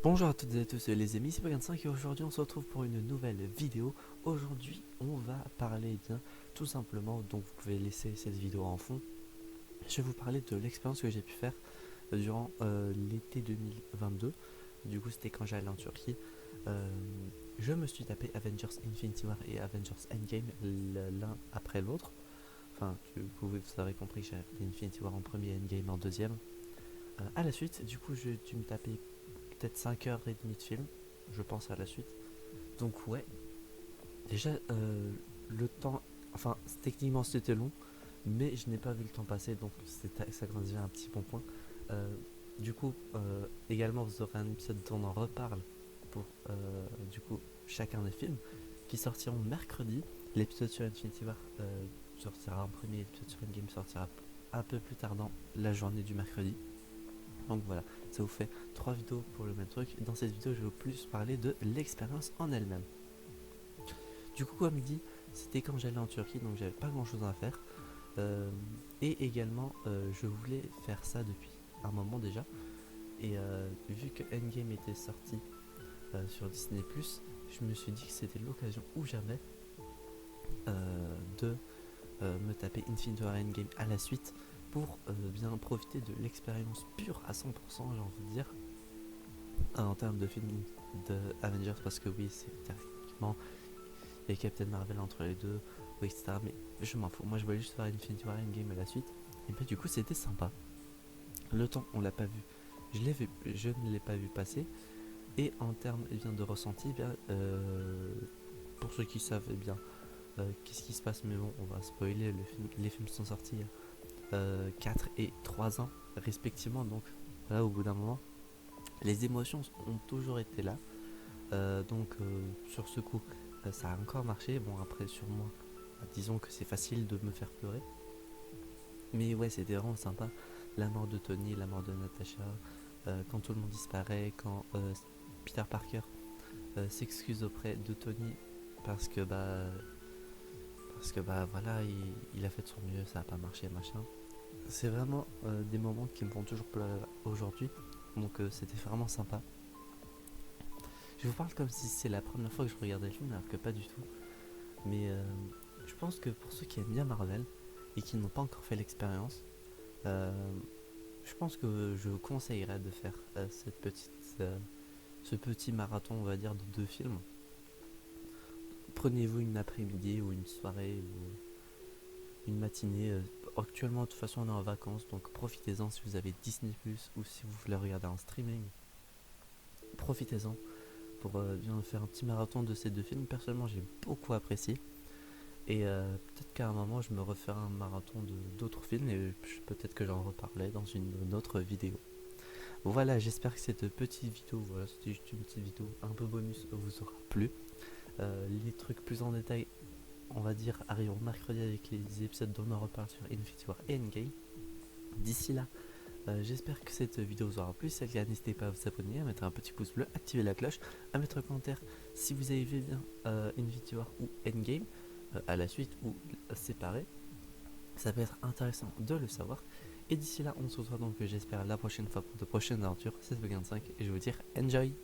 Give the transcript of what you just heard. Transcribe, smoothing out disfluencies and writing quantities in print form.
Bonjour à toutes et à tous les amis, c'est Bag25 et aujourd'hui on se retrouve pour une nouvelle vidéo. Aujourd'hui on va parler tout simplement, donc vous pouvez laisser cette vidéo en fond. Je vais vous parler de l'expérience que j'ai pu faire durant l'été 2022. Du coup c'était quand j'allais en Turquie. Euh, je me suis tapé Avengers Infinity War et Avengers Endgame l'un après l'autre. Enfin vous aurez compris que j'ai fait Infinity War en premier, Endgame en deuxième. À la suite, du coup j'ai dû me taper peut-être 5h30 de film, je pense à la suite. Donc ouais, déjà le temps, enfin techniquement c'était long, mais je n'ai pas vu le temps passer, donc ça commence déjà un petit bon point. Euh, du coup, également vous aurez un épisode dont on en reparle pour du coup chacun des films qui sortiront mercredi. L'épisode sur Infinity War sortira en premier, l'épisode sur Endgame sortira un peu plus tard dans la journée du mercredi. Donc voilà, ça vous fait 3 vidéos pour le même truc. Dans cette vidéo, je vais vous plus parler de l'expérience en elle-même. Du coup, comme dit, c'était quand j'allais en Turquie, donc j'avais pas grand chose à faire. Et également, je voulais faire ça depuis un moment déjà. Et vu que Endgame était sorti sur Disney+, je me suis dit que c'était l'occasion ou jamais de me taper Infinity War Endgame à la suite pour bien profiter de l'expérience pure à 100%, j'ai envie de dire, en termes de film de Avengers, parce que oui, c'est techniquement il y a Captain Marvel entre les deux, oui, etc. Mais je m'en fous, moi je voulais juste faire Infinity War Endgame à la suite. Et bah du coup c'était sympa. Le temps on l'a pas vu, je ne l'ai pas vu passer. Et en termes de ressenti, pour ceux qui savent qu'est-ce qui se passe, mais bon on va spoiler, les films sont sortis il y a 4 et 3 ans respectivement, donc voilà, au bout d'un moment les émotions ont toujours été là. Sur ce coup, ça a encore marché. Bon, après, sur moi, disons que c'est facile de me faire pleurer. Mais ouais, c'était vraiment sympa. La mort de Tony, la mort de Natasha, quand tout le monde disparaît, quand Peter Parker s'excuse auprès de Tony parce que voilà, il a fait de son mieux, ça a pas marché, machin. C'est vraiment des moments qui me font toujours pleurer aujourd'hui. Donc c'était vraiment sympa. Je vous parle comme si c'est la première fois que je regardais le film, alors que pas du tout. Mais je pense que pour ceux qui aiment bien Marvel et qui n'ont pas encore fait l'expérience, euh, je pense que je vous conseillerais de faire ce petit marathon, on va dire, de 2 films. Prenez-vous une après-midi ou une soirée ou une matinée. Actuellement, de toute façon, on est en vacances, donc profitez-en si vous avez Disney Plus ou si vous voulez regarder en streaming. Profitez-en pour bien faire un petit marathon de ces 2 films. Personnellement, j'ai beaucoup apprécié. Et peut-être qu'à un moment, je me referai un marathon d'autres films et peut-être que j'en reparlerai dans une autre vidéo. Voilà, j'espère que cette petite vidéo, voilà, c'était juste une petite vidéo un peu bonus, vous aura plu. Les trucs plus en détail, on va dire, arriveront mercredi avec les épisodes dont on en reparle sur Infinity War et Endgame. D'ici là, j'espère que cette vidéo vous aura plu. Si c'est le cas, n'hésitez pas à vous abonner, à mettre un petit pouce bleu, activer la cloche, à mettre un commentaire si vous avez vu bien Infinity War ou Endgame, à la suite ou séparé. Ça peut être intéressant de le savoir. Et d'ici là, on se retrouve donc, j'espère, la prochaine fois pour de prochaines aventures. C'est Bug25 et je vais vous dire enjoy!